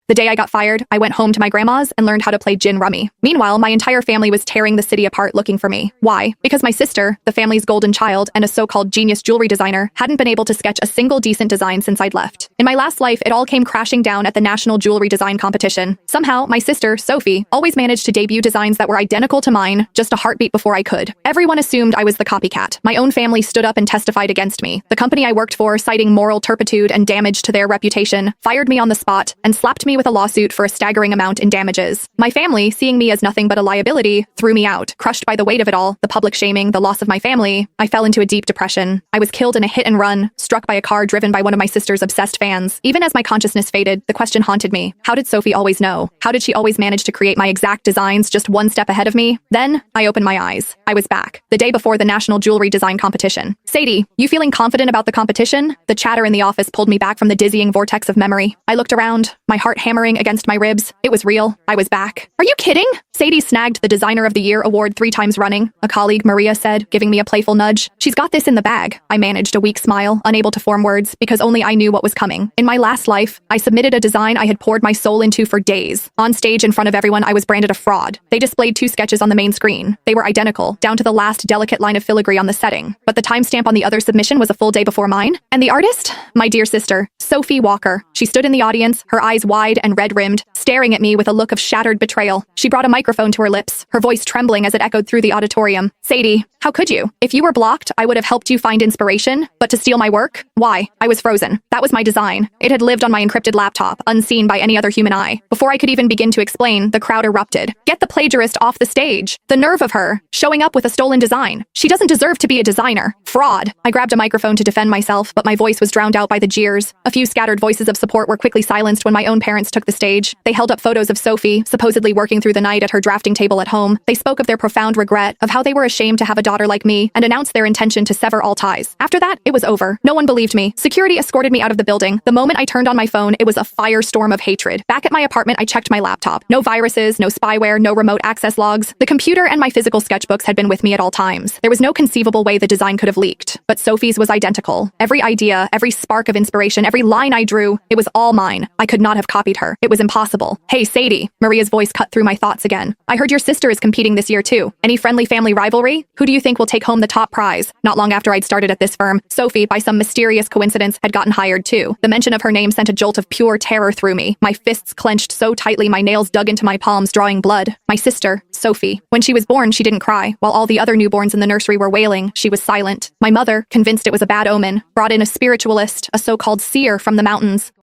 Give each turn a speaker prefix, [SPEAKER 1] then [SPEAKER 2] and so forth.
[SPEAKER 1] The day I got fired, I went home to my grandma's and learned how to play gin rummy. Meanwhile, my entire family was tearing the city apart looking for me. Why? Because my sister, the family's golden child and a so-called genius jewelry designer, hadn't been able to sketch a single decent design since I'd left. In my last life, it all came crashing down at the National Jewelry Design Competition. Somehow, my sister, Sophie, always managed to debut designs that were identical to mine, just a heartbeat before I could. Everyone assumed I was the copycat. My own family stood up and testified against me. The company I worked for, citing moral turpitude and damage to their reputation, fired me on the spot and slapped me with a lawsuit for a staggering amount in damages. My family, seeing me as nothing but a liability, threw me out. Crushed by the weight of it all, the public shaming, the loss of my family, I fell into a deep depression. I was killed in a hit and run, struck by a car driven by one of my sister's obsessed fans. Even as my consciousness faded, the question haunted me. How did Sophie always know? How did she always manage to create my exact designs just one step ahead of me? Then, I opened my eyes. I was back. The day before the National Jewelry Design Competition. Sadie, you feeling confident about the competition? The chatter in the office pulled me back from the dizzying vortex of memory. I looked around, my heart hammering against my ribs. It was real. I was back. Are you kidding? Sadie snagged the Designer of the Year award 3 times running, a colleague, Maria, said, giving me a playful nudge. She's got this in the bag. I managed a weak smile, unable to form words, because only I knew what was coming. In my last life, I submitted a design I had poured my soul into for days. On stage in front of everyone, I was branded a fraud. They displayed 2 sketches on the main screen. They were identical, down to the last delicate line of filigree on the setting. But the timestamp on the other submission was a full day before mine. And the artist? My dear sister, Sophie Walker. She stood in the audience, her eyes wide and red-rimmed, staring at me with a look of shattered betrayal. She brought a microphone to her lips, her voice trembling as it echoed through the auditorium. Sadie, how could you? If you were blocked, I would have helped you find inspiration, but to steal my work? Why? I was frozen. That was my design. It had lived on my encrypted laptop, unseen by any other human eye. Before I could even begin to explain, the crowd erupted. Get the plagiarist off the stage. The nerve of her, showing up with a stolen design. She doesn't deserve to be a designer. Fraud. I grabbed a microphone to defend myself, but my voice was drowned out by the jeers. A few scattered voices of support were quickly silenced when my own parents took the stage. They held up photos of Sophie, supposedly working through the night at her drafting table at home. They spoke of their profound regret, of how they were ashamed to have a daughter like me, and announced their intention to sever all ties. After that, it was over. No one believed me. Security escorted me out of the building. The moment I turned on my phone, it was a firestorm of hatred. Back at my apartment, I checked my laptop. No viruses, no spyware, no remote access logs. The computer and my physical sketchbooks had been with me at all times. There was no conceivable way the design could have leaked. But Sophie's was identical. Every idea, every spark of inspiration, every line I drew, it was all mine. I could not have copied her. It was impossible. Hey, Sadie. Maria's voice cut through my thoughts again. I heard your sister is competing this year too. Any friendly family rivalry? Who do you think will take home the top prize? Not long after I'd started at this firm, Sophie, by some mysterious coincidence, had gotten hired too. The mention of her name sent a jolt of pure terror through me. My fists clenched so tightly my nails dug into my palms, drawing blood. My sister, Sophie. When she was born, she didn't cry. While all the other newborns in the nursery were wailing, she was silent. My mother, convinced it was a bad omen, brought in a spiritualist, a so-called seer from the mountains.